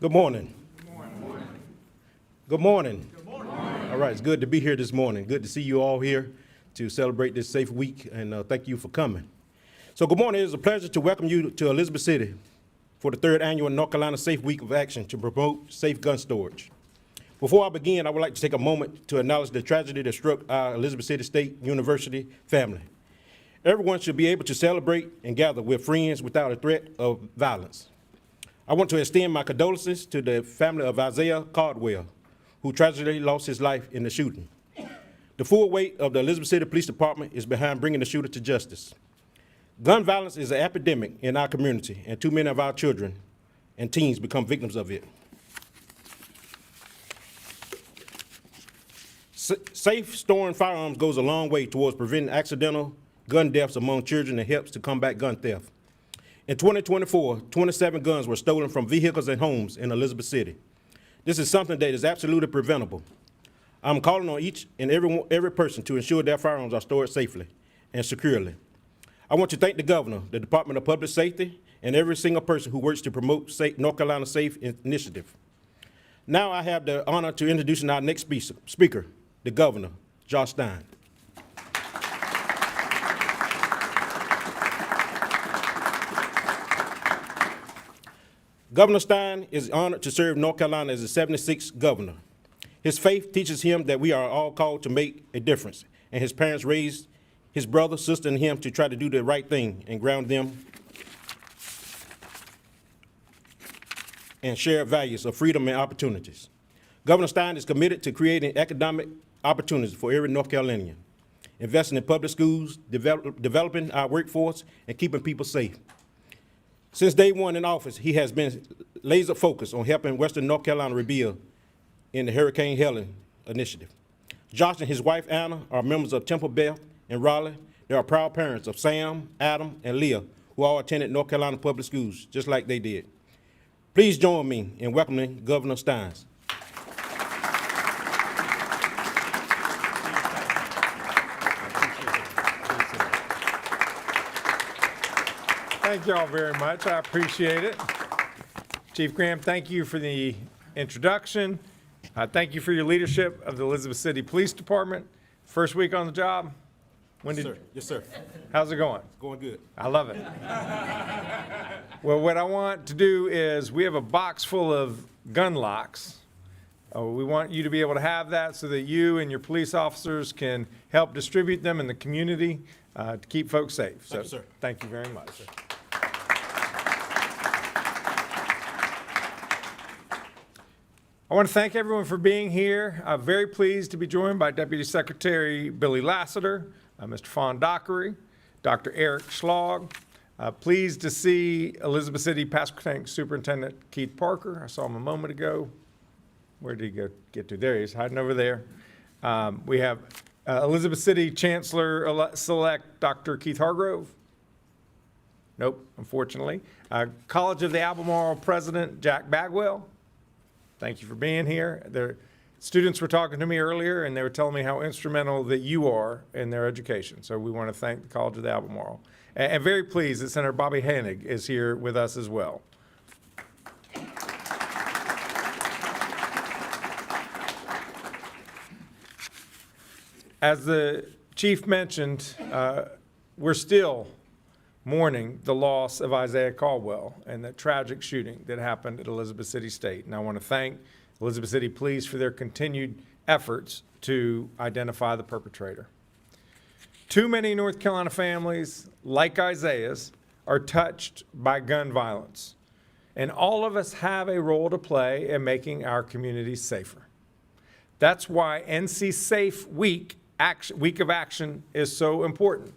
Good morning. Good morning. Good morning. Good morning. All right, it's good to be here this morning. Good to see you all here to celebrate this safe week, and thank you for coming. So good morning. It's a pleasure to welcome you to Elizabeth City for the third annual North Carolina Safe Week of Action to promote safe gun storage. Before I begin, I would like to take a moment to acknowledge the tragedy that struck our Elizabeth City State University family. Everyone should be able to celebrate and gather with friends without a threat of violence. I want to extend my condolences to the family of Isaiah Caldwell, who tragically lost his life in the shooting. The full weight of the Elizabeth City Police Department is behind bringing the shooter to justice. Gun violence is an epidemic in our community, and too many of our children and teens become victims of it. Safe storing firearms goes a long way towards preventing accidental gun deaths among children and helps to combat gun theft. In 2024, 27 guns were stolen from vehicles and homes in Elizabeth City. This is something that is absolutely preventable. I'm calling on each and every person to ensure their firearms are stored safely and securely. I want to thank the Governor, the Department of Public Safety, and every single person who works to promote North Carolina Safe initiative. Now I have the honor to introduce our next speaker, the Governor, Josh Stein. Governor Stein is honored to serve North Carolina as the 76th governor. His faith teaches him that we are all called to make a difference, and his parents raised his brother, sister, and him to try to do the right thing and ground them and share values of freedom and opportunities. Governor Stein is committed to creating economic opportunities for every North Carolinian, investing in public schools, developing our workforce, and keeping people safe. Since day one in office, he has been laser focused on helping Western North Carolina rebuild in the Hurricane Helen initiative. Josh and his wife, Anna, are members of Temple Beth and Raleigh. They are proud parents of Sam, Adam, and Leah, who all attended North Carolina public schools, just like they did. Please join me in welcoming Governor Stein. Thank you all very much. I appreciate it. Chief Graham, thank you for the introduction. Thank you for your leadership of the Elizabeth City Police Department. First week on the job. Yes, sir. How's it going? It's going good. I love it. Well, what I want to do is we have a box full of gun locks. We want you to be able to have that so that you and your police officers can help distribute them in the community to keep folks safe. Thank you, sir. Thank you very much. Sir. I want to thank everyone for being here. I'm very pleased to be joined by Deputy Secretary Billy Lassiter, Mr. Fawn Dockery, Dr. Eric Schlog. Pleased to see Elizabeth City Pasquotank Superintendent Keith Parker. I saw him a moment ago. Where did he get to? There he is, hiding over there. We have Elizabeth City Chancellor-Select Dr. Keith Hargrove. Nope, unfortunately. College of the Albemarle President Jack Bagwell. Thank you for being here. The students were talking to me earlier, and they were telling me how instrumental that you are in their education. So we want to thank the College of the Albemarle. And very pleased that Senator Bobby Hanig is here with us as well. As the chief mentioned, we're still mourning the loss of Isaiah Caldwell and the tragic shooting that happened at Elizabeth City State. And I want to thank Elizabeth City Police for their continued efforts to identify the perpetrator. Too many North Carolina families, like Isaiah's, are touched by gun violence. And all of us have a role to play in making our communities safer. That's why NC S.A.F.E. Week of Action is so important.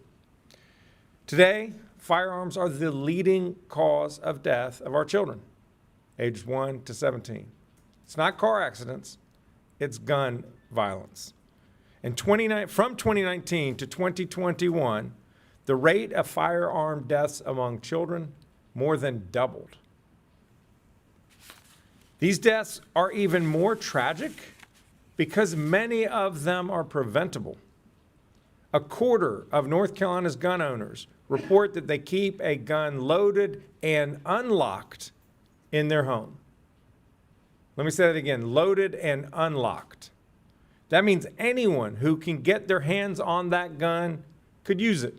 Today, firearms are the leading cause of death of our children, ages 1 to 17. It's not car accidents, it's gun violence. And from 2019 to 2021, the rate of firearm deaths among children more than doubled. These deaths are even more tragic because many of them are preventable. A quarter of North Carolina's gun owners report that they keep a gun loaded and unlocked in their home. Let me say that again, loaded and unlocked. That means anyone who can get their hands on that gun could use it.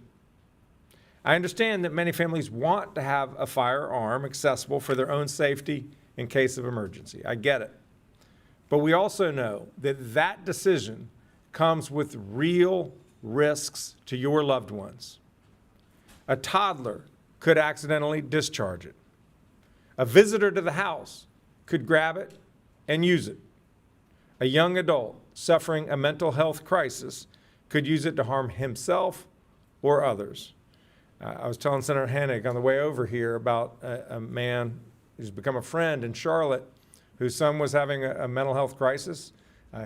I understand that many families want to have a firearm accessible for their own safety in case of emergency. I get it. But we also know that that decision comes with real risks to your loved ones. A toddler could accidentally discharge it. A visitor to the house could grab it and use it. A young adult suffering a mental health crisis could use it to harm himself or others. I was telling Senator Hennig on the way over here about a man who's become a friend in Charlotte whose son was having a mental health crisis,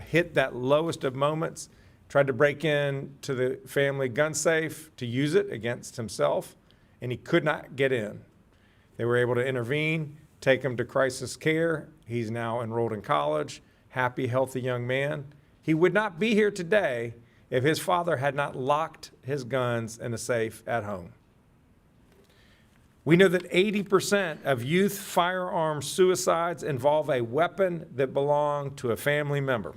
hit that lowest of moments, tried to break in to the family gun safe to use it against himself, and he could not get in. They were able to intervene, take him to crisis care. He's now enrolled in college, happy, healthy young man. He would not be here today if his father had not locked his guns in a safe at home. We know that 80% of youth firearm suicides involve a weapon that belonged to a family member.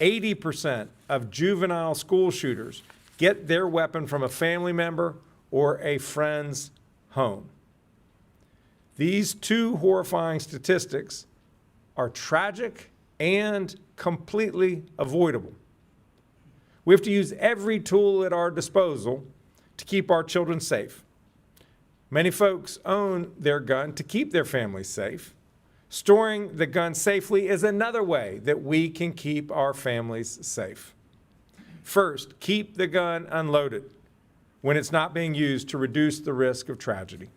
80% of juvenile school shooters get their weapon from a family member or a friend's home. These two horrifying statistics are tragic and completely avoidable. We have to use every tool at our disposal to keep our children safe. Many folks own their gun to keep their families safe. Storing the gun safely is another way that we can keep our families safe. First, keep the gun unloaded when it's not being used to reduce the risk of tragedy.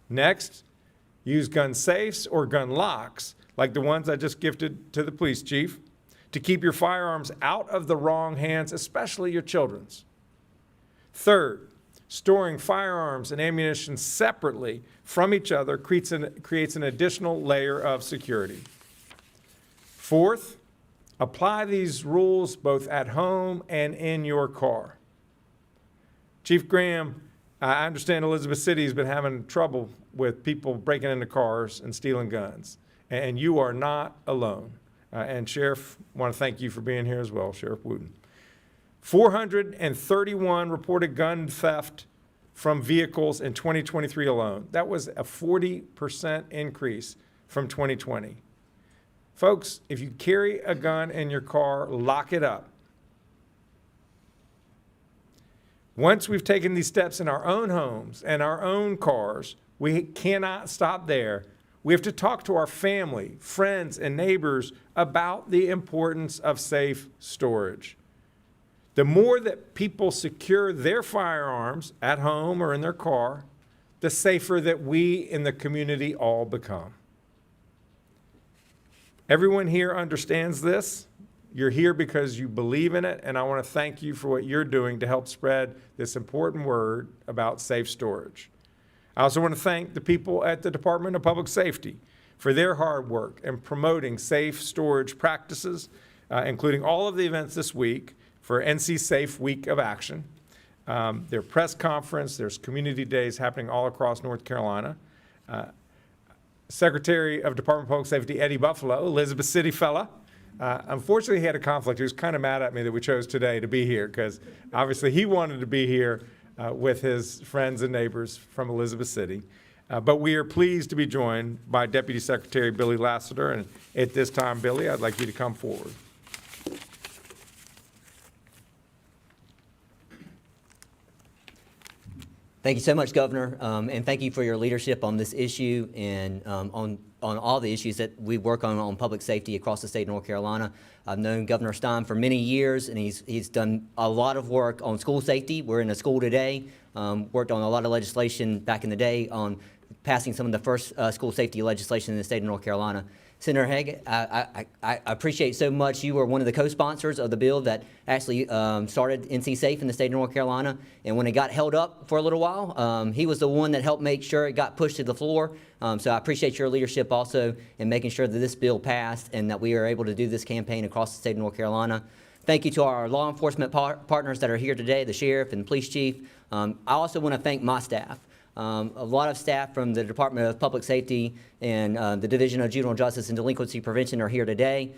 Next, use gun safes or gun locks, like the ones I just gifted to the police chief, to keep your firearms out of the wrong hands, especially your children's. Third, storing firearms and ammunition separately from each other creates an additional layer of security. Fourth, apply these rules both at home and in your car. Chief Graham, I understand Elizabeth City has been having trouble with people breaking into cars and stealing guns, and you are not alone. And Sheriff, I want to thank you for being here as well, Sheriff Wooten. 431 reported gun theft from vehicles in 2023 alone. That was a 40% increase from 2020. Folks, if you carry a gun in your car, lock it up. Once we've taken these steps in our own homes and our own cars, we cannot stop there. We have to talk to our family, friends, and neighbors about the importance of safe storage. The more that people secure their firearms at home or in their car, the safer that we in the community all become. Everyone here understands this. You're here because you believe in it, and I want to thank you for what you're doing to help spread this important word about safe storage. I also want to thank the people at the Department of Public Safety for their hard work in promoting safe storage practices, including all of the events this week for NC S.A.F.E Week of Action. Their press conference, there's community days happening all across North Carolina. Secretary of Department of Public Safety, Eddie Buffalo, Elizabeth City fella. Unfortunately, he had a conflict. He was kind of mad at me that we chose today to be here because obviously he wanted to be here with his friends and neighbors from Elizabeth City. But we are pleased to be joined by Deputy Secretary Billy Lassiter. And at this time, Billy, I'd like you to come forward. Thank you so much, Governor, and thank you for your leadership on this issue and on all the issues that we work on public safety across the state of North Carolina. I've known Governor Stein for many years, and he's done a lot of work on school safety. We're in a school today, worked on a lot of legislation back in the day on passing some of the first school safety legislation in the state of North Carolina. Senator Haig, I appreciate so much. You were one of the co-sponsors of the bill that actually started NC S.A.F.E in the state of North Carolina. And when it got held up for a little while, he was the one that helped make sure it got pushed to the floor. So I appreciate your leadership also in making sure that this bill passed and that we are able to do this campaign across the state of North Carolina. Thank you to our law enforcement partners that are here today, the sheriff and police chief. I also want to thank my staff. A lot of staff from the Department of Public Safety and the Division of Juvenile Justice and Delinquency Prevention are here today.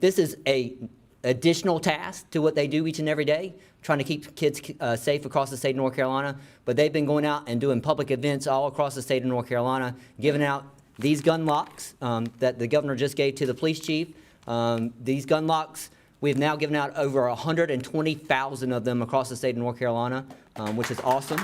This is a additional task to what they do each and every day, trying to keep kids safe across the state of North Carolina. But they've been going out and doing public events all across the state of North Carolina, giving out these gun locks that the governor just gave to the police chief. These gun locks, we've now given out over 120,000 of them across the state of North Carolina, which is awesome.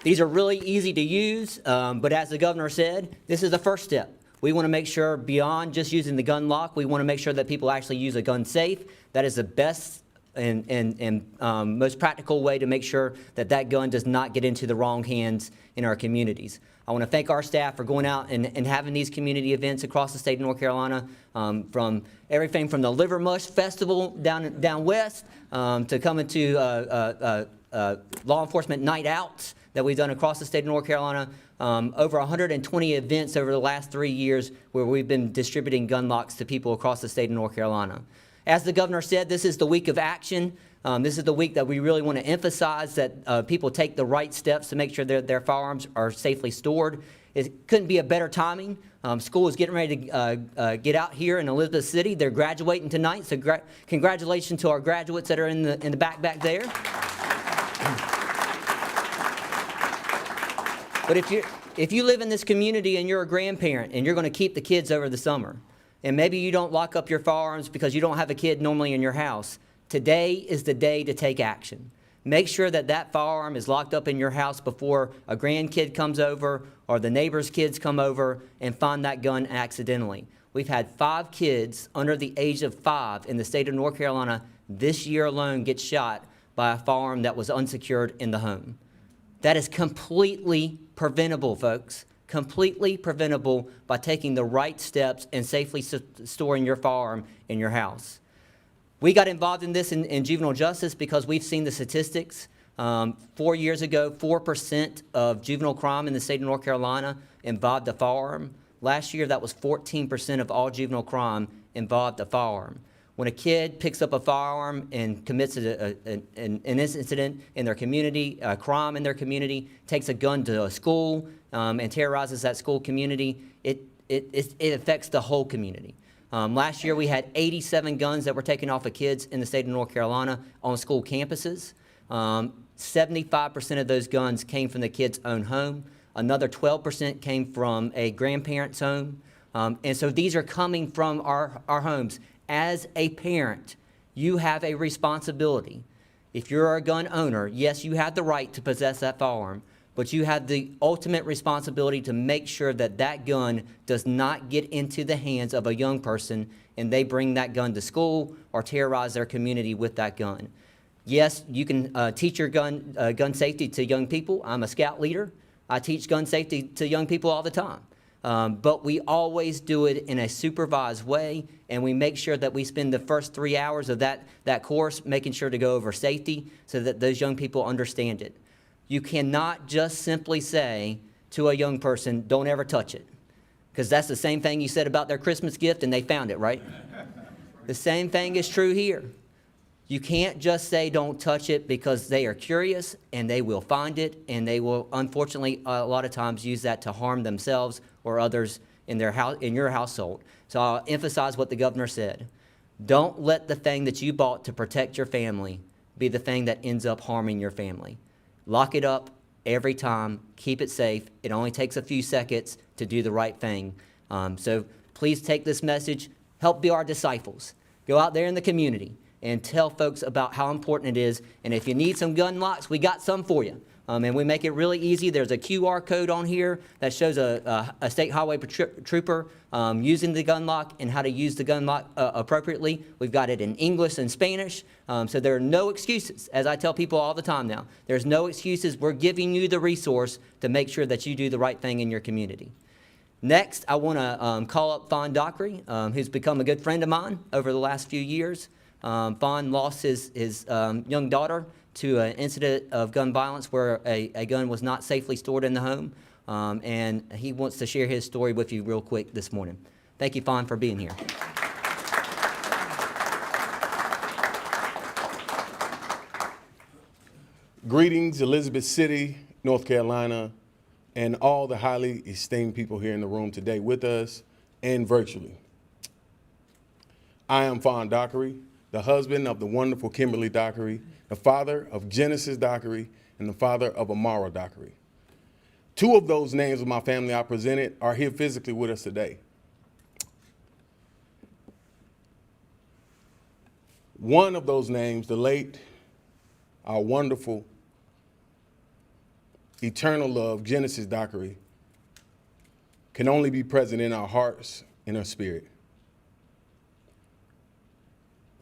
These are really easy to use, but as the governor said, this is the first step. We want to make sure beyond just using the gun lock, we want to make sure that people actually use a gun safe. That is the best and most practical way to make sure that that gun does not get into the wrong hands in our communities. I want to thank our staff for going out and having these community events across the state of North Carolina, from everything from the Liver Mush Festival down west to coming to law enforcement night outs that we've done across the state of North Carolina. Over 120 events over the last 3 years where we've been distributing gun locks to people across the state of North Carolina. As the governor said, this is the week of action. This is the week that we really want to emphasize that people take the right steps to make sure their firearms are safely stored. It couldn't be a better timing. School is getting ready to get out here in Elizabeth City. They're graduating tonight, so congratulations to our graduates that are in the back there. But if you live in this community and you're a grandparent and you're going to keep the kids over the summer, and maybe you don't lock up your firearms because you don't have a kid normally in your house, today is the day to take action. Make sure that that firearm is locked up in your house before a grandkid comes over or the neighbor's kids come over and find that gun accidentally. We've had 5 kids under the age of 5 in the state of North Carolina this year alone get shot by a firearm that was unsecured in the home. That is completely preventable, folks. Completely preventable by taking the right steps and safely storing your firearm in your house. We got involved in this in juvenile justice because we've seen the statistics. 4 years ago, 4% of juvenile crime in the state of North Carolina involved a firearm. Last year, that was 14% of all juvenile crime involved a firearm. When a kid picks up a firearm and commits an incident in their community, a crime in their community, takes a gun to a school and terrorizes that school community, it affects the whole community. Last year, we had 87 guns that were taken off of kids in the state of North Carolina on school campuses. 75% of those guns came from the kid's own home. Another 12% came from a grandparent's home. And so these are coming from our homes. As a parent, you have a responsibility. If you're a gun owner, yes, you have the right to possess that firearm, but you have the ultimate responsibility to make sure that that gun does not get into the hands of a young person and they bring that gun to school or terrorize their community with that gun. Yes, you can teach your gun safety to young people. I'm a scout leader. I teach gun safety to young people all the time. But we always do it in a supervised way, and we make sure that we spend the first 3 hours of that course making sure to go over safety so that those young people understand it. You cannot just simply say to a young person, don't ever touch it, because that's the same thing you said about their Christmas gift and they found it, right? The same thing is true here. You can't just say don't touch it because they are curious and they will find it, and they will, unfortunately, a lot of times use that to harm themselves or others in your household. So I'll emphasize what the governor said. Don't let the thing that you bought to protect your family be the thing that ends up harming your family. Lock it up every time. Keep it safe. It only takes a few seconds to do the right thing. So please take this message. Help be our disciples. Go out there in the community and tell folks about how important it is. And if you need some gun locks, we got some for you. And we make it really easy. There's a QR code on here that shows a state highway trooper using the gun lock and how to use the gun lock appropriately. We've got it in English and Spanish. So there are no excuses. As I tell people all the time now, there's no excuses. We're giving you the resource to make sure that you do the right thing in your community. Next, I want to call up Fawn Dockery, who's become a good friend of mine over the last few years. Fawn lost his young daughter to an incident of gun violence where a gun was not safely stored in the home. And he wants to share his story with you real quick this morning. Thank you, Fawn, for being here. Greetings, Elizabeth City, North Carolina, and all the highly esteemed people here in the room today with us and virtually. I am Fawn Dockery, the husband of the wonderful Kimberly Dockery, the father of Genesis Dockery, and the father of Amara Dockery. Two of those names of my family I presented are here physically with us today. One of those names, the late, our wonderful, eternal love, Genesis Dockery, can only be present in our hearts and our spirit.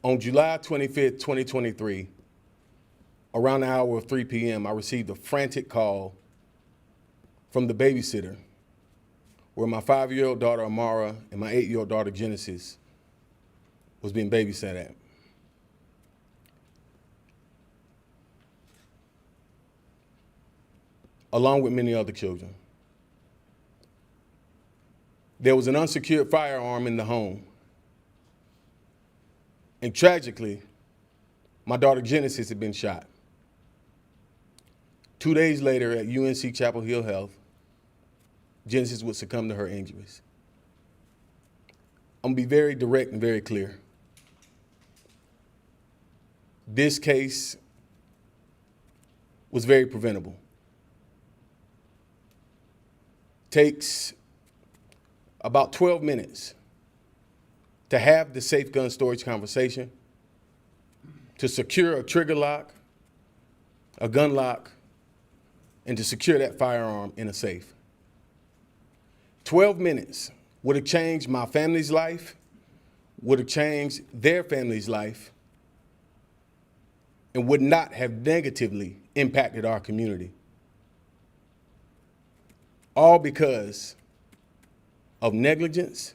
On July 25th, 2023, around the hour of 3 p.m., I received a frantic call from the babysitter where my 5-year-old daughter, Amara, and my 8-year-old daughter, Genesis, was being babysat at. Along with many other children. There was an unsecured firearm in the home. And tragically, my daughter Genesis had been shot. 2 days later at UNC Chapel Hill Health, Genesis would succumb to her injuries. I'm gonna be very direct and very clear. This case was very preventable. Takes about 12 minutes to have the safe gun storage conversation, to secure a trigger lock, a gun lock, and to secure that firearm in a safe. 12 minutes would have changed my family's life, would have changed their family's life, and would not have negatively impacted our community. All because of negligence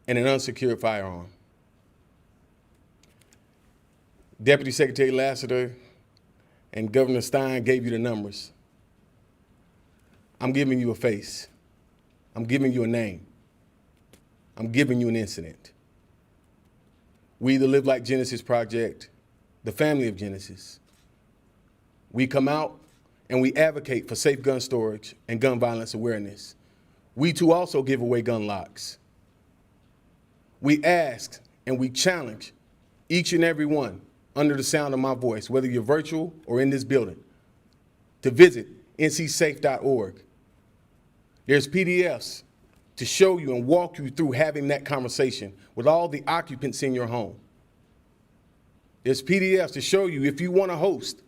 and an unsecured firearm. Deputy Secretary Lassiter and Governor Stein gave you the numbers. I'm giving you a face. I'm giving you a name. I'm giving you an incident. We, the Live Like Genesis Project, the family of Genesis, we come out and we advocate for safe gun storage and gun violence awareness. We too also give away gun locks. We ask and we challenge each and every one under the sound of my voice, whether you're virtual or in this building, to visit NCSAFE.org. There's PDFs to show you and walk you through having that conversation with all the occupants in your home. There's PDFs to show you if you want to host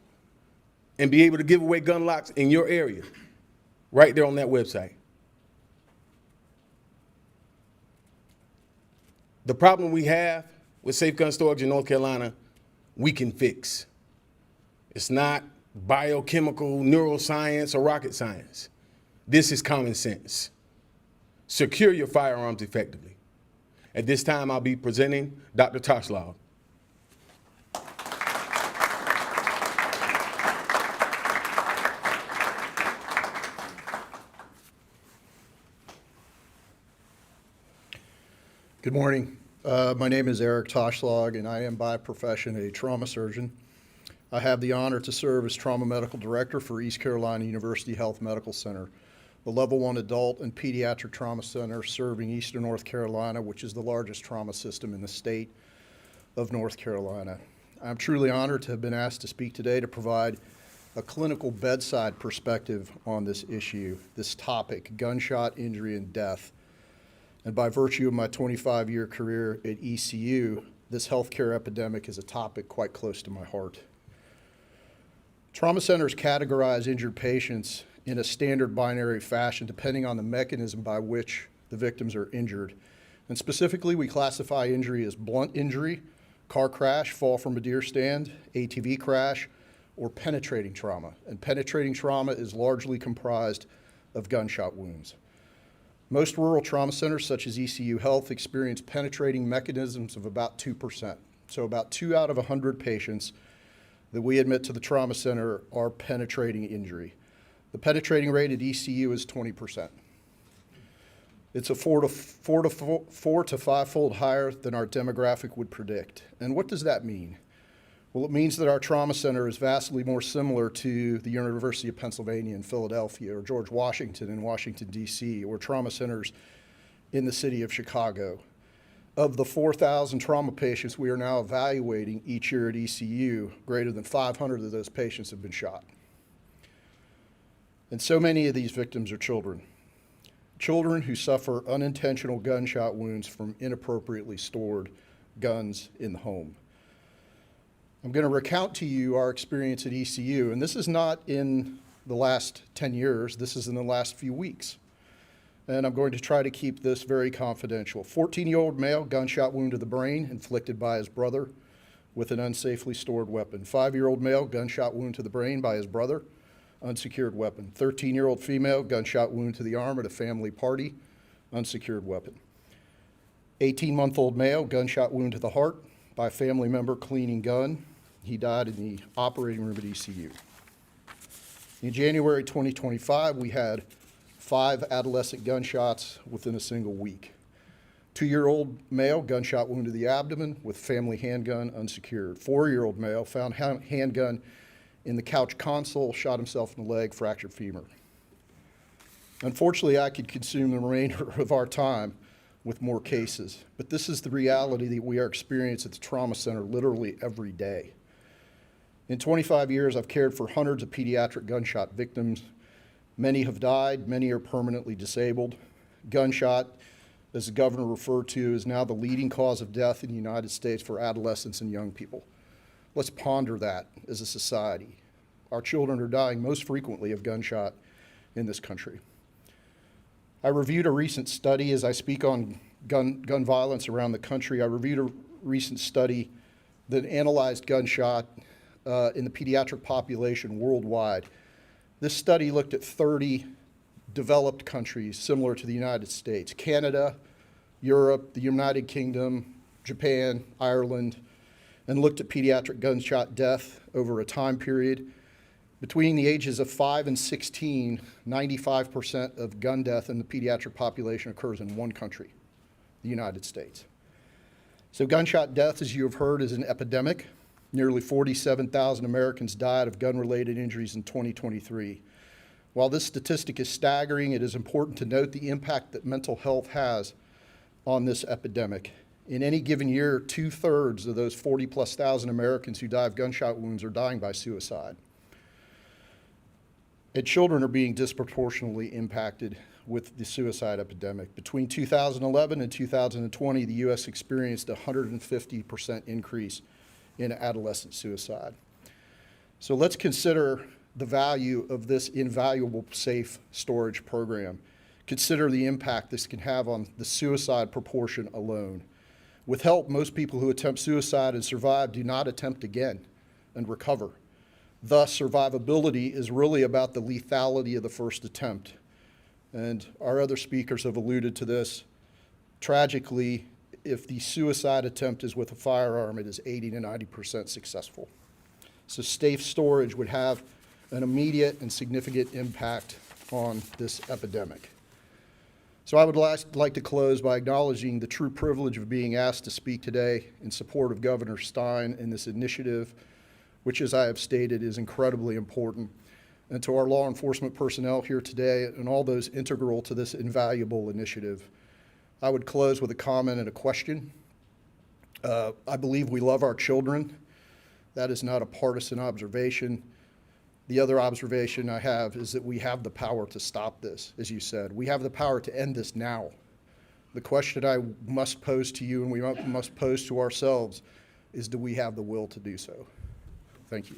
and be able to give away gun locks in your area, right there on that website. The problem we have with safe gun storage in North Carolina, we can fix. It's not biochemical, neuroscience, or rocket science. This is common sense. Secure your firearms effectively. At this time, I'll be presenting Dr. Toshlaw. Good morning. My name is Eric Toshlaw, and I am by profession a trauma surgeon. I have the honor to serve as Trauma Medical Director for East Carolina University Health Medical Center, the Level 1 adult and pediatric trauma center serving Eastern North Carolina, which is the largest trauma system in the state of North Carolina. I'm truly honored to have been asked to speak today to provide a clinical bedside perspective on this issue, this topic, gunshot injury and death. And by virtue of my 25-year career at ECU, this healthcare epidemic is a topic quite close to my heart. Trauma centers categorize injured patients in a standard binary fashion depending on the mechanism by which the victims are injured. And specifically, we classify injury as blunt injury, car crash, fall from a deer stand, ATV crash, or penetrating trauma. And penetrating trauma is largely comprised of gunshot wounds. Most rural trauma centers, such as ECU Health, experience penetrating mechanisms of about 2%. So about 2 out of 100 patients that we admit to the trauma center are penetrating injury. The penetrating rate at ECU is 20%. It's a four to five-fold higher than our demographic would predict. And what does that mean? Well, it means that our trauma center is vastly more similar to the University of Pennsylvania in Philadelphia, or George Washington in Washington, D.C., or trauma centers in the city of Chicago. Of the 4,000 trauma patients we are now evaluating each year at ECU, greater than 500 of those patients have been shot. And so many of these victims are children. Children who suffer unintentional gunshot wounds from inappropriately stored guns in the home. I'm going to recount to you our experience at ECU, and this is not in the last 10 years, this is in the last few weeks. And I'm going to try to keep this very confidential. 14-year-old male, gunshot wound to the brain, inflicted by his brother with an unsafely stored weapon. 5-year-old male, gunshot wound to the brain by his brother, unsecured weapon. 13-year-old female, gunshot wound to the arm at a family party, unsecured weapon. 18-month-old male, gunshot wound to the heart by a family member cleaning gun. He died in the operating room at ECU. In January 2025, we had 5 adolescent gunshots within a single week. 2-year-old male, gunshot wound to the abdomen with family handgun, unsecured. 4-year-old male found handgun in the couch console, shot himself in the leg, fractured femur. Unfortunately, I could consume the remainder of our time with more cases, but this is the reality that we are experiencing at the trauma center literally every day. In 25 years, I've cared for hundreds of pediatric gunshot victims. Many have died, many are permanently disabled. Gunshot, as the governor referred to, is now the leading cause of death in the United States for adolescents and young people. Let's ponder that as a society. Our children are dying most frequently of gunshot in this country. I reviewed a recent study as I speak on gun violence around the country. I reviewed a recent study that analyzed gunshot in the pediatric population worldwide. This study looked at 30 developed countries similar to the United States: Canada, Europe, the United Kingdom, Japan, Ireland, and looked at pediatric gunshot death over a time period. Between the ages of 5 and 16, 95% of gun death in the pediatric population occurs in one country, the United States. So gunshot death, as you have heard, is an epidemic. Nearly 47,000 Americans died of gun-related injuries in 2023. While this statistic is staggering, it is important to note the impact that mental health has on this epidemic. In any given year, 2/3 of those 40+ thousand Americans who die of gunshot wounds are dying by suicide. And children are being disproportionately impacted with the suicide epidemic. Between 2011 and 2020, the U.S. experienced a 150% increase in adolescent suicide. So let's consider the value of this invaluable safe storage program. Consider the impact this can have on the suicide proportion alone. With help, most people who attempt suicide and survive do not attempt again and recover. Thus, survivability is really about the lethality of the first attempt. And our other speakers have alluded to this. Tragically, if the suicide attempt is with a firearm, it is 80 to 90% successful. So safe storage would have an immediate and significant impact on this epidemic. So I would like to close by acknowledging the true privilege of being asked to speak today in support of Governor Stein in this initiative, which, as I have stated, is incredibly important, and to our law enforcement personnel here today and all those integral to this invaluable initiative. I would close with a comment and a question. I believe we love our children. That is not a partisan observation. The other observation I have is that we have the power to stop this, as you said. We have the power to end this now. The question I must pose to you and we must pose to ourselves is, do we have the will to do so? Thank you.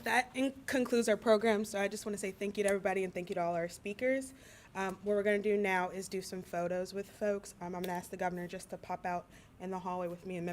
That concludes our program, so I just want to say thank you to everybody and thank you to all our speakers. What we're going to do now is do some photos with folks. I'm going to ask the governor just to pop out in the hallway with me and members